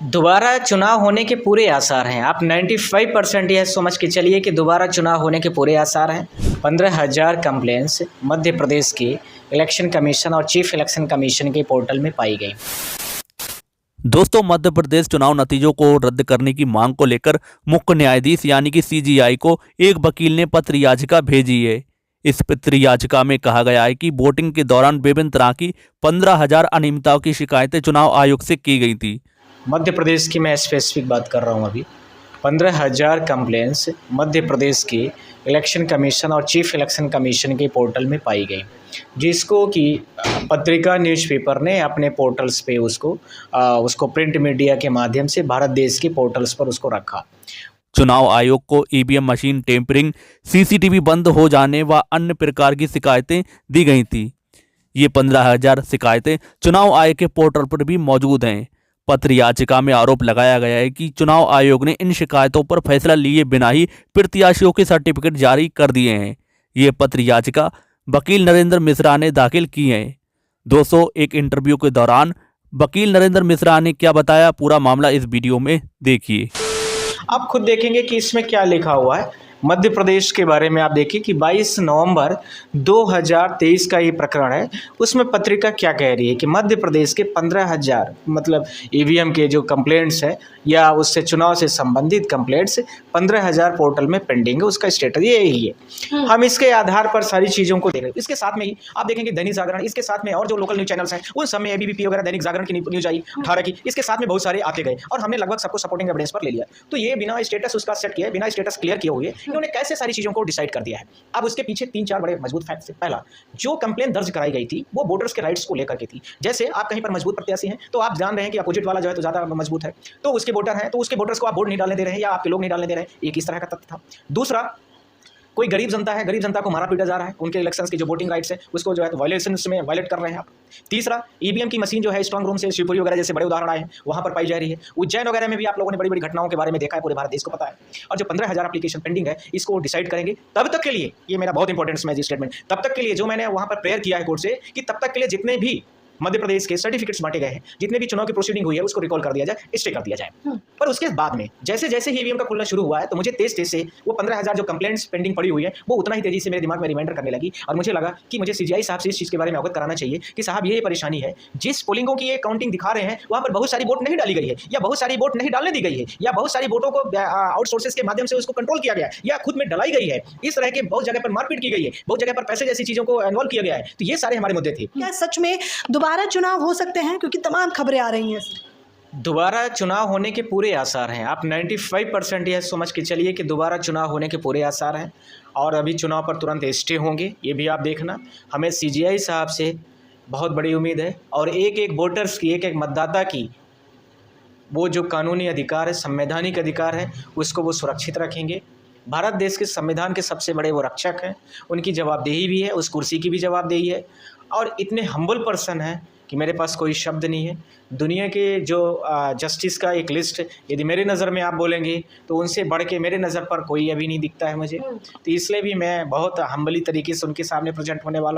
दोबारा चुनाव होने के पूरे आसार हैं। आप 95% यह समझ के चलिए कि दोबारा चुनाव होने के पूरे आसार हैं। 15,000 कंप्लेंट्स मध्य प्रदेश के इलेक्शन कमीशन और चीफ इलेक्शन कमीशन के पोर्टल में पाई गई। दोस्तों, मध्य प्रदेश चुनाव नतीजों को रद्द करने की मांग को लेकर मुख्य न्यायाधीश यानी कि सीजीआई को एक वकील ने पत्र याचिका भेजी है। इस पत्र याचिका में कहा गया है कि वोटिंग के दौरान विभिन्न तरह की 15,000 अनियमितताओं की शिकायतें चुनाव आयोग से की गई थी। मध्य प्रदेश की मैं स्पेसिफिक बात कर रहा हूँ। अभी 15,000 कंप्लेंट्स मध्य प्रदेश के इलेक्शन कमीशन और चीफ इलेक्शन कमीशन के पोर्टल में पाई गई, जिसको कि पत्रिका न्यूज़पेपर ने अपने पोर्टल्स पे उसको प्रिंट मीडिया के माध्यम से भारत देश के पोर्टल्स पर उसको रखा। चुनाव आयोग को ईवीएम मशीन टेम्परिंग, सीसीटीवी बंद हो जाने व अन्य प्रकार की शिकायतें दी गई थी। ये 15,000 शिकायतें चुनाव आयोग के पोर्टल पर भी मौजूद हैं। पत्र याचिका में आरोप लगाया गया है कि चुनाव आयोग ने इन शिकायतों पर फैसला लिए बिना ही प्रत्याशियों के सर्टिफिकेट जारी कर दिए हैं। ये पत्र याचिका वकील नरेंद्र मिश्रा ने दाखिल की है। दोस्तों, एक इंटरव्यू के दौरान वकील नरेंद्र मिश्रा ने क्या बताया, पूरा मामला इस वीडियो में देखिए। आप खुद देखेंगे कि इसमें क्या लिखा हुआ है। मध्य प्रदेश के बारे में आप देखिए कि 22 नवंबर 2023 का ये प्रकरण है। उसमें पत्रिका क्या कह रही है कि मध्य प्रदेश के 15,000 मतलब ईवीएम के जो कंप्लेंट्स हैं या उससे चुनाव से संबंधित कंप्लेंट्स 15,000 पोर्टल में पेंडिंग है। उसका स्टेटस ये यही है। हम इसके आधार पर सारी चीज़ों को देख रहे हैं। इसके साथ में ही आप देखेंगे दैनिक जागरण, इसके साथ में और जो लोकल न्यूज़ चैनल्स हैं उन सब में एबीपी वगैरह, दैनिक जागरण की न्यूज़ आई 18 की, इसके साथ में बहुत सारे आते गए और हमने लगभग सबको सपोर्टिंग एविडेंस पर ले लिया। तो ये बिना स्टेटस उसका सेट किया, बिना स्टेटस क्लियर किए हुए इन्होंने कैसे सारी चीज़ों को डिसाइड कर दिया है। अब उसके पीछे 3-4 बड़े मजबूत फैक्ट्स हैं। पहला, जो कंप्लेंट दर्ज कराई गई थी वो वोटर्स के राइट्स को लेकर के थी। जैसे आप कहीं पर मजबूत प्रत्याशी हैं तो आप जान रहे हैं कि अपोजिट वाला जो है तो ज़्यादा मजबूत है, तो उसके वोटर हैं, तो उसके वोटर्स को आप वोट नहीं डालने दे रहे हैं या आपके लोग नहीं डालने दे रहे हैं। एक इस तरह का तथ्य था। दूसरा, कोई गरीब जनता है, गरीब जनता को मारा पीटा जा रहा है, उनके इलेक्शंस की जो वोटिंग राइट्स है उसको जो है तो वायलेशंस में वायलेट कर रहे हैं आप। तीसरा, ईवीएम की मशीन जो है स्ट्रांग रूम से शिवपुरी वगैरह जैसे बड़े उदाहरण आए हैं वहाँ पर पाई जा रही है। उज्जैन वगैरह में भी आप लोगों ने बड़ी बड़ी घटनाओं के बारे में देखा है, पूरे भारत देश को पता है। और जो 15,000 एप्लीकेशन पेंडिंग है इसको डिसाइड करेंगे। तब तक के लिए, ये मेरा बहुत इंपॉर्टेंट मैजिक स्टेटमेंट, तब तक के लिए जो मैंने वहाँ पर प्रेयर किया है कोर्ट से कि तब तक के लिए जितने भी मध्य प्रदेश के सर्टिफिकेट्स बांटे गए हैं, जितने भी चुनाव की प्रोसीडिंग हुई है उसको रिकॉल कर दिया जाए, स्टे कर दिया जाए। पर उसके बाद में जैसे जैसे ही ईवीएम का खुलना शुरू हुआ है तो मुझे तेज से वो 15,000 जो कंप्लेंट्स पेंडिंग पड़ी हुई है वो उतना ही तेजी से मेरे दिमाग में रिमाइंडर करने लगी और मुझे लगा कि मुझे सीजीआई साहब से इस चीज़ के बारे में अवगत कराना चाहिए कि साहब ये परेशानी है, जिस पोलिंगों की ये काउंटिंग दिखा रहे हैं वहाँ पर बहुत सारी वोट नहीं डाली गई है या बहुत सारी वोट नहीं डालने दी गई है या बहुत सारी वोटों को आउटसोर्सेस के माध्यम से उसको कंट्रोल किया गया है या खुद में डलाई गई है। इस तरह के बहुत जगह पर मारपीट की गई है, बहुत जगह पर पैसे जैसी चीज़ों को इन्वॉल्व किया गया है। तो ये सारे हमारे मुद्दे थे। क्या सच में दोबारा चुनाव हो सकते हैं, क्योंकि तमाम खबरें आ रही हैं? दोबारा चुनाव होने के पूरे आसार हैं। आप 95% यह समझ के चलिए कि दोबारा चुनाव होने के पूरे आसार हैं और अभी चुनाव पर तुरंत स्टे होंगे। ये भी आप देखना। हमें सीजीआई साहब से बहुत बड़ी उम्मीद है और एक एक वोटर्स की, एक एक मतदाता की वो जो कानूनी अधिकार है, संवैधानिक अधिकार है, उसको वो सुरक्षित रखेंगे। भारत देश के संविधान के सबसे बड़े वो रक्षक हैं। उनकी जवाबदेही भी है, उस कुर्सी की भी जवाबदेही है और इतने हम्बल पर्सन हैं कि मेरे पास कोई शब्द नहीं है। दुनिया के जो जस्टिस का एक लिस्ट यदि मेरे नज़र में आप बोलेंगे तो उनसे बढ़ के मेरे नज़र पर कोई अभी नहीं दिखता है मुझे। तो इसलिए भी मैं बहुत हम्बली तरीके से उनके सामने प्रेजेंट होने वाला हूँ।